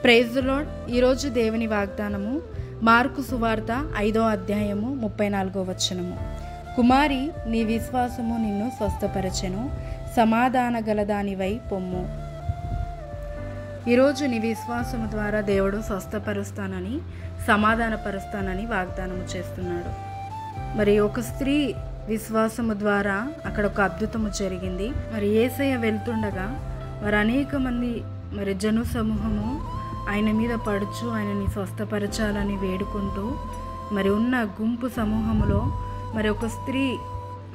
Praise the lord. ఈరోజు దేవుని వాగ్దానము మార్కు సువార్త 5వ అధ్యాయము 34వ వచనము. కుమారి, నీ విశ్వాసము నిన్ను స్వస్థపరచెను, సమాధాన గలదానివై పొమ్ము. ఈరోజు నీ విశ్వాసము ద్వారా దేవుడు స్వస్థపరుస్తానని, సమాధానపరుస్తానని వాగ్దానము చేస్తున్నాడు. మరి ఒక స్త్రీ విశ్వాసము ద్వారా అక్కడ ఒక అద్భుతము జరిగింది. మరి యేసయ్య వెళ్తుండగా మరి అనేక మంది జను సమూహము ఆయన మీద పడుచు ఆయనని స్వస్థపరచాలని వేడుకుంటూ మరి ఉన్న గుంపు సమూహములో మరి ఒక స్త్రీ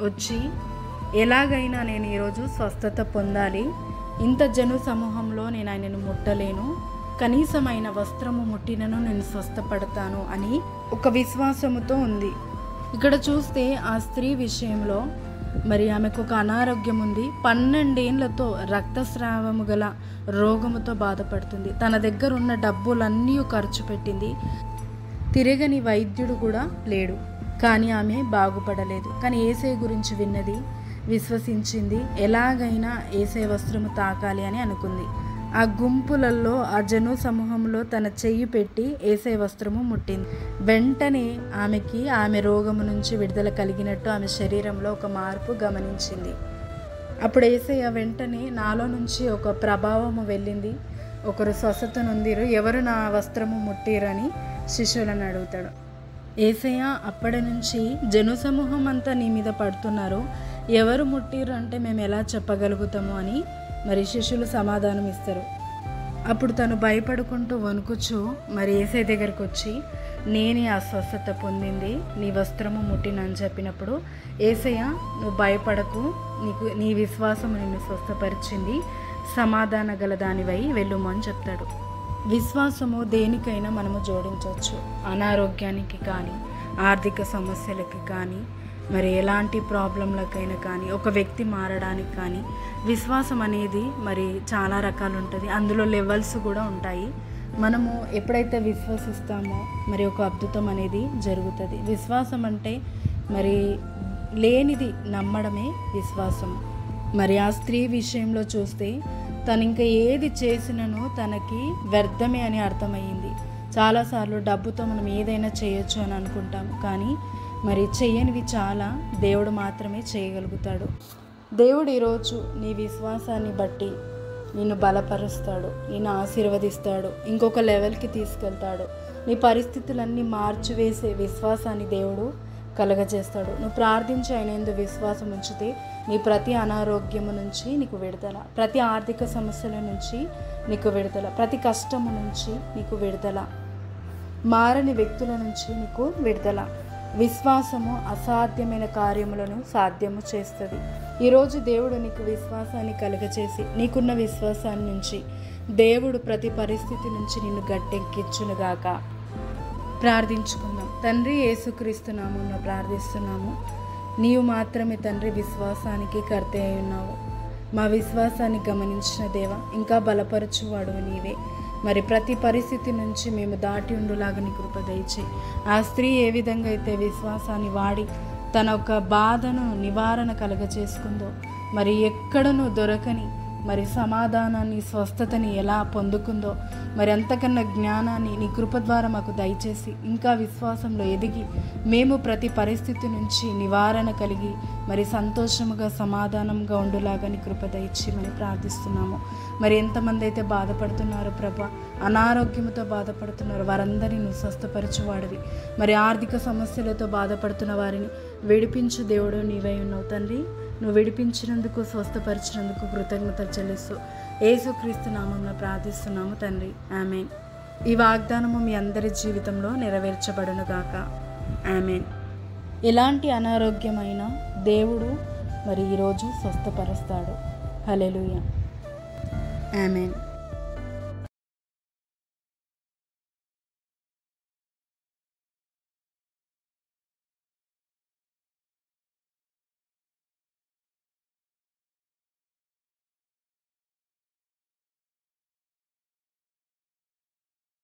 వచ్చి, ఎలాగైనా నేను ఈరోజు స్వస్థత పొందాలి, ఇంత జను సమూహంలో నేను ఆయనను ముట్టలేను, కనీసం ఆయన వస్త్రము ముట్టినను నేను స్వస్థపడతాను అని ఒక విశ్వాసముతో ఉంది. ఇక్కడ చూస్తే ఆ స్త్రీ విషయంలో మరి ఆమెకు ఒక అనారోగ్యం ఉంది. 12 ఏళ్లతో రక్తస్రావము గల రోగముతో బాధపడుతుంది. తన దగ్గర ఉన్న డబ్బులన్నీ ఖర్చు పెట్టింది. తిరగని వైద్యుడు కూడా లేడు. కానీ ఆమె బాగుపడలేదు. కానీ యేసయ్య గురించి విన్నది, విశ్వసించింది. ఎలాగైనా యేసయ్య వస్త్రము తాకాలి అని అనుకుంది. ఆ గుంపులలో, ఆ జను సమూహంలో తన చెయ్యి పెట్టి యేసయ్య వస్త్రము ముట్టింది. వెంటనే ఆమె రోగము నుంచి విడుదల కలిగినట్టు ఆమె శరీరంలో ఒక మార్పు గమనించింది. అప్పుడు యేసయ్య వెంటనే, నాలో నుంచి ఒక ప్రభావము వెళ్ళింది, ఒకరు స్వస్థత నొందిరు, ఎవరు నా వస్త్రము ముట్టిరని శిష్యులను అడుగుతాడు. యేసయ్య అప్పటి నుంచి జను సమూహం అంతా నీ మీద పడుతున్నారు, ఎవరు ముట్టిరు అంటే మేము ఎలా చెప్పగలుగుతాము అని మరి శిష్యులు సమాధానం ఇస్తారు. అప్పుడు తను భయపడుకుంటూ వణుకుచు మరి యేసయ్య దగ్గరికి వచ్చి, నేనే ఆ స్వస్థత పొందింది, నీ వస్త్రము ముట్టినని చెప్పినప్పుడు, యేసయ్య నువ్వు భయపడకు, నీ విశ్వాసం నిన్ను స్వస్థపరిచింది, సమాధాన గల దానివై వెళ్ళుము అని చెప్తాడు. విశ్వాసము దేనికైనా మనము జోడించవచ్చు. అనారోగ్యానికి కానీ, ఆర్థిక సమస్యలకి కానీ, మరి ఎలాంటి ప్రాబ్లంలకైనా కానీ, ఒక వ్యక్తి మారడానికి కానీ విశ్వాసం అనేది మరి చాలా రకాలు ఉంటుంది. అందులో లెవెల్స్ కూడా ఉంటాయి. మనము ఎప్పుడైతే విశ్వసిస్తామో మరి ఒక అద్భుతం అనేది జరుగుతుంది. విశ్వాసం అంటే మరి లేనిది నమ్మడమే విశ్వాసం. మరి ఆ స్త్రీ విషయంలో చూస్తే తను ఇంకా ఏది చేసినను తనకి వ్యర్థమే అని అర్థమయ్యింది. చాలాసార్లు డబ్బుతో మనం ఏదైనా చేయొచ్చు అని అనుకుంటాము, కానీ మరి చెయ్యనివి చాలా దేవుడు మాత్రమే చేయగలుగుతాడు. దేవుడు ఈరోజు నీ విశ్వాసాన్ని బట్టి నిన్ను బలపరుస్తాడు, నిన్ను ఆశీర్వదిస్తాడు, ఇంకొక లెవెల్కి తీసుకెళ్తాడు. నీ పరిస్థితులన్నీ మార్చివేసే విశ్వాసాన్ని దేవుడు కలగజేస్తాడు. నువ్వు ప్రార్థించి ఆయన యందు విశ్వాసం ఉంచితే నీ ప్రతి అనారోగ్యము నుంచి నీకు విడుదల, ప్రతి ఆర్థిక సమస్యల నుంచి నీకు విడుదల, ప్రతి కష్టము నుంచి నీకు విడుదల, మారని వ్యక్తుల నుంచి నీకు విడుదల. విశ్వాసము అసాధ్యమైన కార్యములను సాధ్యము చేస్తుంది. ఈరోజు దేవుడు నీకు విశ్వాసాన్ని కలుగచేసి నీకున్న విశ్వాసాన్ని నుంచి దేవుడు ప్రతి పరిస్థితి నుంచి నిన్ను గట్టెక్కించునుగాక. ప్రార్థించుకుందాం. తండ్రి, యేసుక్రీస్తు నామమున ప్రార్థిస్తున్నాము. నీవు మాత్రమే తండ్రి విశ్వాసానికి కర్త అయి ఉన్నావు. మా విశ్వాసాన్ని గమనించిన దేవా, ఇంకా బలపరచువాడు నీవే. మరి ప్రతి పరిస్థితి నుంచి మేము దాటి ఉండులాగా నీ కృప దయచేయి. ఆ స్త్రీ ఏ విధంగా అయితే విశ్వాసాన్ని వాడి తన ఒక బాధను నివారణ కలగచేసుకుందో, మరి ఎక్కడనూ దొరకని మరి సమాధానాన్ని, స్వస్థతని ఎలా పొందుకుందో, మరి అంతకన్నా జ్ఞానాన్ని నీ కృప ద్వారా మాకు దయచేసి ఇంకా విశ్వాసంలో ఎదిగి మేము ప్రతి పరిస్థితి నుంచి నివారణ కలిగి మరి సంతోషముగా, సమాధానంగా ఉండులాగా నీ కృప దయచేయమని ప్రార్థిస్తున్నాము. మరి ఎంతమంది అయితే బాధపడుతున్నారో ప్రభా, అనారోగ్యంతో బాధపడుతున్నారు, వారందరినీ నువ్వు స్వస్థపరచువాడివి. మరి ఆర్థిక సమస్యలతో బాధపడుతున్న వారిని విడిపించు దేవుడు నీవై ఉన్నావు తండ్రి. నువ్వు విడిపించినందుకు, స్వస్థపరిచినందుకు కృతజ్ఞతలు చెల్లిస్తూ యేసుక్రీస్తు నామమున ప్రార్థిస్తున్నాము తండ్రి. ఆమేన్. ఈ వాగ్దానము మీ అందరి జీవితంలో నెరవేర్చబడును గాక. ఆమేన్. ఎలాంటి అనారోగ్యమైన దేవుడు మరి ఈరోజు స్వస్థపరుస్తాడు. హల్లెలూయా. ఆమేన్.